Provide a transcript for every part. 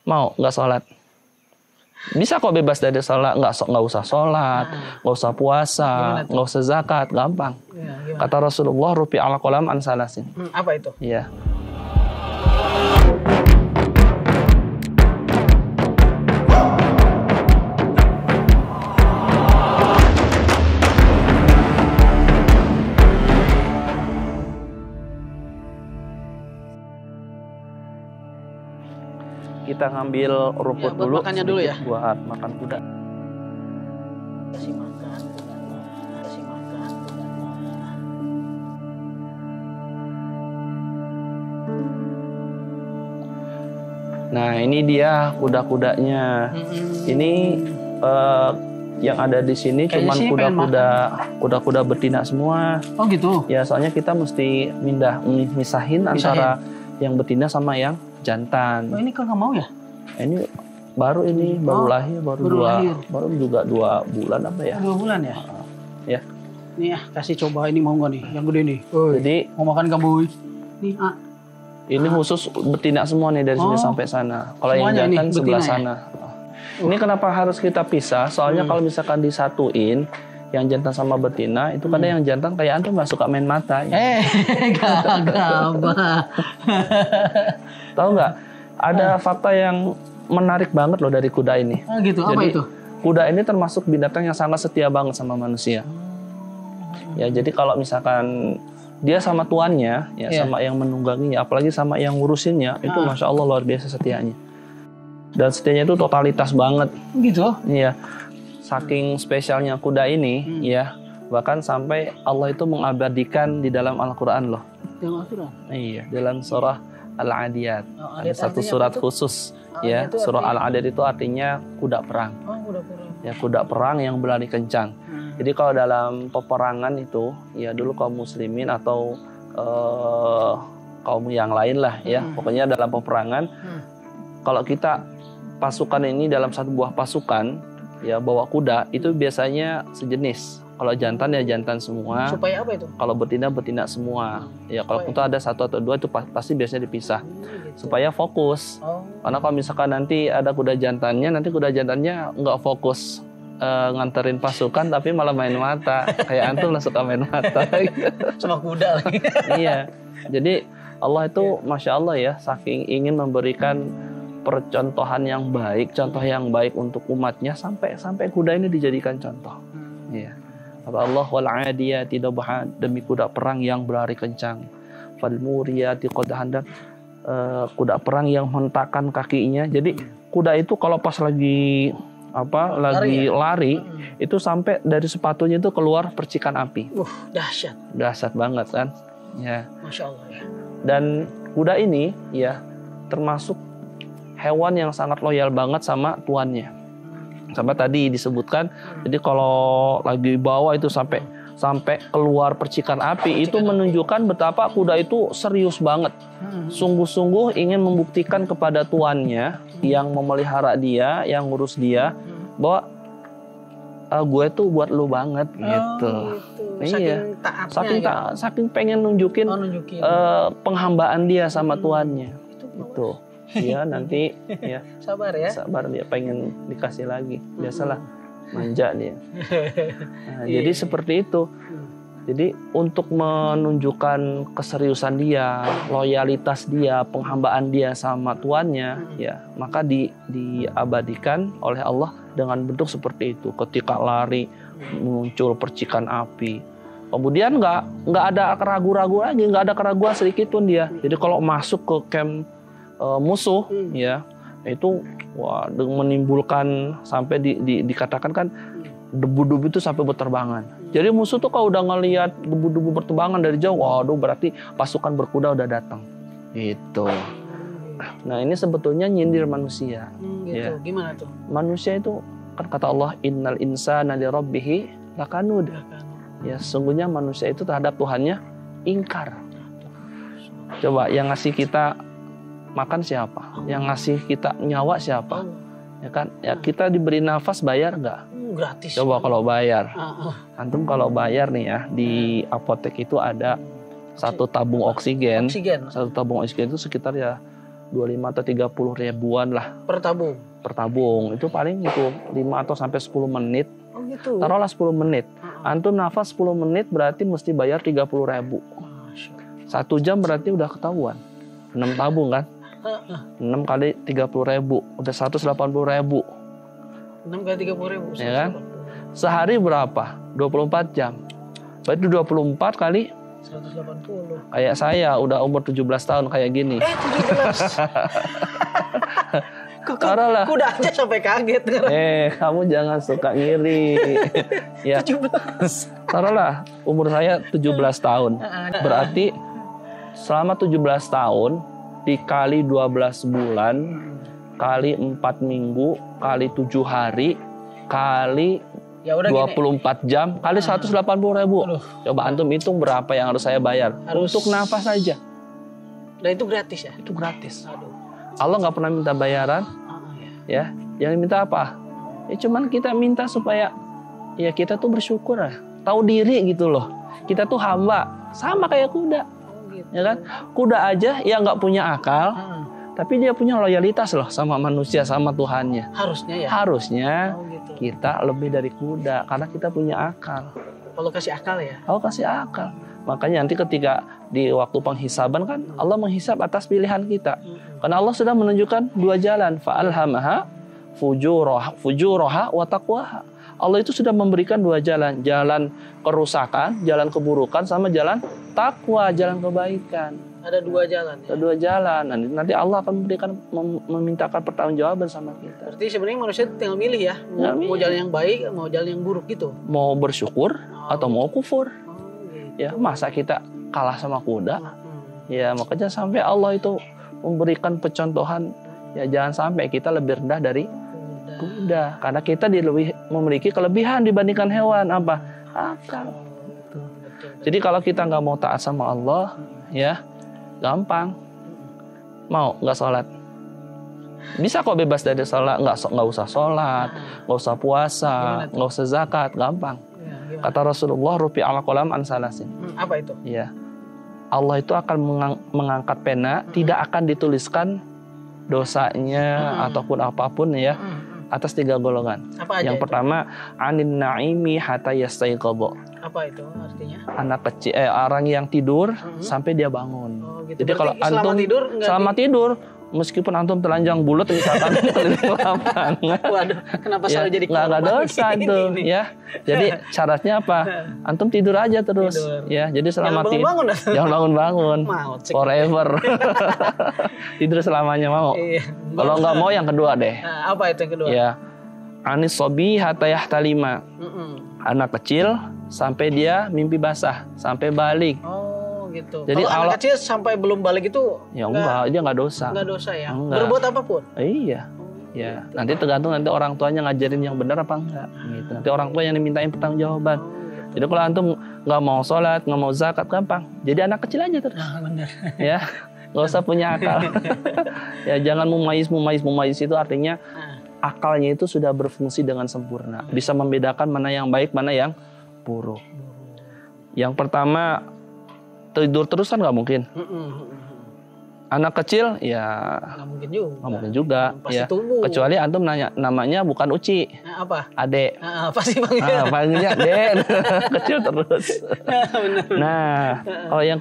Mau nggak sholat? Bisa kok bebas dari sholat, nggak usah sholat, nggak usah puasa, nggak usah zakat, gampang. Ya, kata Rasulullah, rufi ala qalam an salasin. Apa itu? Iya. Kita ngambil rumput ya, dulu, makannya dulu ya, buat makan kuda. Kasih makan. Nah ini dia kuda-kudanya. Ini yang ada di sini cuman kuda-kuda betina semua. Oh gitu. Ya soalnya kita mesti misahin antara yang betina sama yang jantan. Oh ini kok nggak mau ya? Ini baru lahir, baru juga 2 bulan apa ya? 2 bulan ya? Ya. Nih kasih coba, ini mau nggak nih? Yang gede nih. Jadi mau makan nggak boy? Nih ini khusus betina semua nih dari sini sampai sana. Kalau yang jantan sebelah sana. Ini kenapa harus kita pisah? Soalnya kalau misalkan disatuin yang jantan sama betina itu kadang yang jantan kayak antum nggak suka main mata. Gabah. Tahu nggak? Ada fakta yang menarik banget loh dari kuda ini. Oh gitu. Apa itu? Kuda ini termasuk binatang yang sangat setia banget sama manusia. Ya jadi kalau misalkan dia sama tuannya, sama yang menungganginya, apalagi sama yang ngurusinnya, itu masya Allah luar biasa setianya. Dan setianya itu totalitas banget. Gitu? Iya. Saking spesialnya kuda ini, ya bahkan sampai Allah itu mengabadikan di dalam Al-Quran loh. Dalam Al-Quran? Iya, dalam surah Al-Adiyat. Ada satu surat khusus. Ya, surah Al-Adiyat itu artinya kuda perang. Oh, kuda perang. Ya, kuda perang yang berlari kencang. Jadi kalau dalam peperangan itu, ya dulu kaum muslimin atau kaum yang lain lah ya, pokoknya dalam peperangan, kalau kita pasukan ini dalam satu buah pasukan, ya bawa kuda, itu biasanya sejenis. Kalau jantan ya jantan semua. Supaya apa itu? Kalau betina betina semua. Ya kalau kita ada 1 atau 2 itu pasti biasanya dipisah. Supaya fokus. Karena kalau misalkan nanti ada kuda jantannya, nanti kuda jantannya nggak fokus nganterin pasukan tapi malah main mata. Kayak antum lah suka main mata. Sama kuda lagi. Iya. Jadi Allah itu masya Allah ya, saking ingin memberikan percontohan yang baik, contoh yang baik untuk umatnya sampai kuda ini dijadikan contoh. Iya. Allah wal adiyati dabha, demi kuda perang yang berlari kencang. Fal muriyati qadhan, dan kuda perang yang hentakkan kakinya. Jadi kuda itu kalau pas lagi lari itu sampai dari sepatunya itu keluar percikan api. Dahsyat. Dahsyat banget kan? Ya. Masya Allah ya. Dan kuda ini ya termasuk hewan yang sangat loyal banget sama tuannya. Sampai tadi disebutkan, jadi kalau lagi bawa itu sampai keluar percikan api, itu menunjukkan betapa kuda itu serius banget. Sungguh-sungguh ingin membuktikan kepada tuannya yang memelihara dia, yang ngurus dia, bahwa gue tuh buat lu banget gitu. Iya. Saking pengen nunjukin penghambaan dia sama tuannya. Itu. Iya nanti ya sabar dia pengen dikasih lagi, biasalah manja dia. Nah, jadi seperti itu. Jadi untuk menunjukkan keseriusan dia, loyalitas dia, penghambaan dia sama tuannya, ya maka diabadikan oleh Allah dengan bentuk seperti itu. Ketika lari muncul percikan api. Kemudian nggak ada keraguan lagi, nggak ada keraguan sedikit pun dia. Jadi kalau masuk ke camp musuh ya itu menimbulkan sampai dikatakan kan debu-debu itu sampai berterbangan. Jadi musuh tuh kalau udah ngelihat debu-debu berterbangan dari jauh, waduh berarti pasukan berkuda udah datang. Gitu. Nah ini sebetulnya nyindir manusia. Gitu. Ya. Gimana tuh? Manusia itu kan kata Allah innal insana li rabbih lakanud. Ya sesungguhnya manusia itu terhadap Tuhannya ingkar. Coba yang ngasih kita makan siapa? Yang ngasih kita nyawa siapa? Ya kan? Ya kita diberi nafas bayar nggak? Gratis. Coba kalau bayar. Antum kalau bayar nih ya di apotek itu ada satu tabung oksigen. Satu tabung oksigen itu sekitar ya 25 atau 30 ribuan lah Per tabung. per tabung. Itu paling itu 5 atau sampai 10 menit. Oh gitu. Taruhlah 10 menit. Antum nafas 10 menit berarti mesti bayar 30 ribu. Masya 1 jam berarti udah ketahuan. 6 tabung kan? 6 kali 30 ribu. Udah 180 ribu. 6 kali 30.000. Ya kan? Sehari berapa? 24 jam. Berarti 24 kali 180. kayak saya udah umur 17 tahun kayak gini. 17. Taruhlah. Kuda aja sampai kaget. Kamu jangan suka ngiri. Ya. 17. Taruhlah umur saya 17 tahun. Berarti selama 17 tahun dikali 12 bulan kali 4 minggu kali 7 hari kali Ya udah 24 jam kali 180 ribu. Aduh. Coba antum hitung berapa yang harus saya bayar untuk nafas saja. Dan itu gratis ya? Itu gratis. Aduh. Allah nggak pernah minta bayaran. Ya, yang minta apa? Ya cuman kita minta supaya ya kita tuh bersyukur lah, tahu diri gitu loh. Kita tuh hamba, sama kayak kuda, Gitu. ya kan? Kuda aja ya nggak punya akal, tapi dia punya loyalitas loh sama manusia, sama Tuhannya. Harusnya ya? Harusnya Gitu. kita lebih dari kuda karena kita punya akal. Kalau kasih akal ya? Allah kasih akal. Makanya nanti ketika di waktu penghisaban kan Allah menghisab atas pilihan kita. Karena Allah sudah menunjukkan 2 jalan, fa'alhamaha fujuraha wa taqwaha. Allah itu sudah memberikan 2 jalan, jalan kerusakan, jalan keburukan sama jalan takwa, jalan kebaikan. Ada 2 jalan ya? Ada 2 jalan. Nanti Allah akan memberikan memintakan pertanggungjawaban sama kita. Berarti sebenarnya manusia tinggal milih ya, mau jalan yang baik, mau jalan yang buruk gitu. Mau bersyukur atau mau kufur. Gitu. Ya, masa kita kalah sama kuda? Ya, makanya sampai Allah itu memberikan pencontohan, ya jangan sampai kita lebih rendah dari kuda. Karena kita memiliki kelebihan dibandingkan hewan. Apa? Akal. Jadi kalau kita nggak mau taat sama Allah, ya gampang. Mau nggak sholat? Bisa kok bebas dari sholat, nggak usah sholat, nggak usah puasa, nggak usah zakat, gampang. Kata Rasulullah, rufi ala qalam an salasin. Apa itu? Ya, Allah itu akan mengangkat pena, tidak akan dituliskan dosanya ataupun apapun ya atas 3 golongan. Apa aja yang itu? pertama, anin naimi hatta yastayqadha. Apa itu artinya? Anak kecil, orang yang tidur sampai dia bangun. Oh, gitu. Jadi kalau selama antum tidur, tidur, meskipun antum telanjang bulat misalkan keliling lapangan. Waduh, kenapa Ya, selalu jadi nggak dosa tuh ya. Jadi syaratnya apa? Antum tidur aja terus Tidur. ya. Jadi selama Jangan bangun-bangun. jangan bangun-bangun. Maut sih. Forever. Tidur selamanya mau. Iya. Kalau nggak mau yang kedua deh. Nah, apa itu yang kedua? Ya. Anis sobi hatta yahtalima. Anak kecil sampai dia mimpi basah, sampai balik. Oh, gitu. Jadi kalau anak kecil sampai belum balik itu Ya enggak, dia nggak dosa. Enggak dosa ya. Enggak. Berbuat apapun. Iya. Ya, nanti tergantung nanti orang tuanya ngajarin yang benar apa enggak gitu. Nanti orang tua yang dimintain pertanggungjawaban. Jadi kalau antum nggak mau sholat, nggak mau zakat, gampang. Jadi anak kecil aja terus. Nah, benar. Ya, nggak usah punya akal. Ya, jangan mumayis itu artinya akalnya itu sudah berfungsi dengan sempurna. Bisa membedakan mana yang baik, mana yang buruk. Yang pertama, tidur terus kan nggak mungkin. Anak kecil ya Nggak mungkin juga. nggak mungkin juga. Pasti Ya. tumbuh. Kecuali antum namanya bukan Uci, Nah, apa? Adek. Nah, apa sih Bang? Panggilnya Dek. Kecil terus. Benar. Nah, kalau yang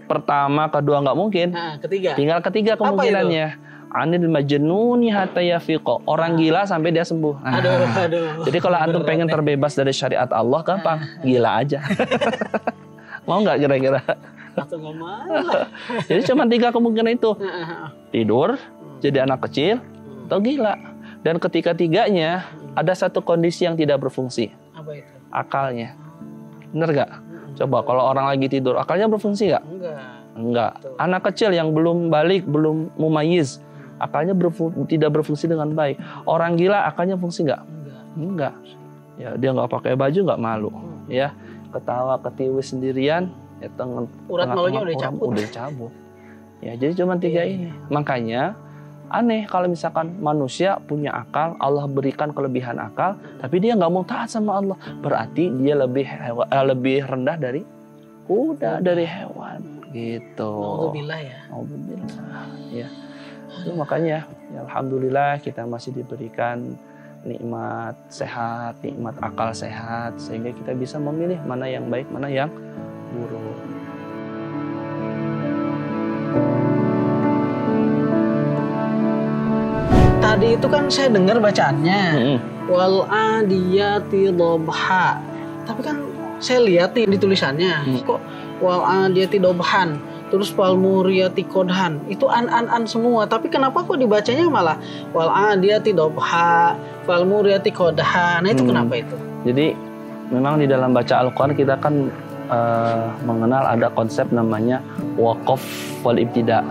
pertama, kedua nggak mungkin. Nah, ketiga. Tinggal ketiga kemungkinannya. Anil majnuni hatta yafiqo. Orang gila sampai dia sembuh. Nah, Aduh. jadi kalau antum pengen terbebas dari syariat Allah, gampang. Gila aja. Mau nggak kira-kira? Atau nggak mau. Jadi cuma 3 kemungkinan itu. Tidur, jadi anak kecil, atau gila. Dan ketiga-tiganya ada satu kondisi yang tidak berfungsi. Apa itu? Akalnya. Bener gak? Coba kalau orang lagi tidur, akalnya berfungsi gak? Enggak. Anak kecil yang belum balik, belum mumayyiz, akalnya tidak berfungsi dengan baik. Orang gila akalnya fungsi gak? Enggak. Ya, dia gak pakai baju, gak malu. Ya, ketawa ketiwi sendirian, ya urat malunya udah cabut. Ya, jadi cuma 3 ini. Makanya aneh kalau misalkan manusia punya akal, Allah berikan kelebihan akal, tapi dia nggak mau taat sama Allah, berarti dia lebih rendah dari kuda, dari hewan, gitu. Alhamdulillah ya. Alhamdulillah. Ya. Itu makanya ya alhamdulillah kita masih diberikan nikmat sehat, nikmat akal sehat, sehingga kita bisa memilih mana yang baik, mana yang buruk. Tadi itu kan saya dengar bacaannya wal adiyati dhabha. Tapi kan saya lihat nih di tulisannya kok wal adiyati dhabhan, terus wal muriyati qodhan. Itu an semua. Tapi kenapa kok dibacanya malah wal adiyati dhabha, wal muriyati qodhan? Nah itu kenapa itu? Jadi memang di dalam baca Al-Quran kita kan mengenal ada konsep namanya waqaf wal ibtida.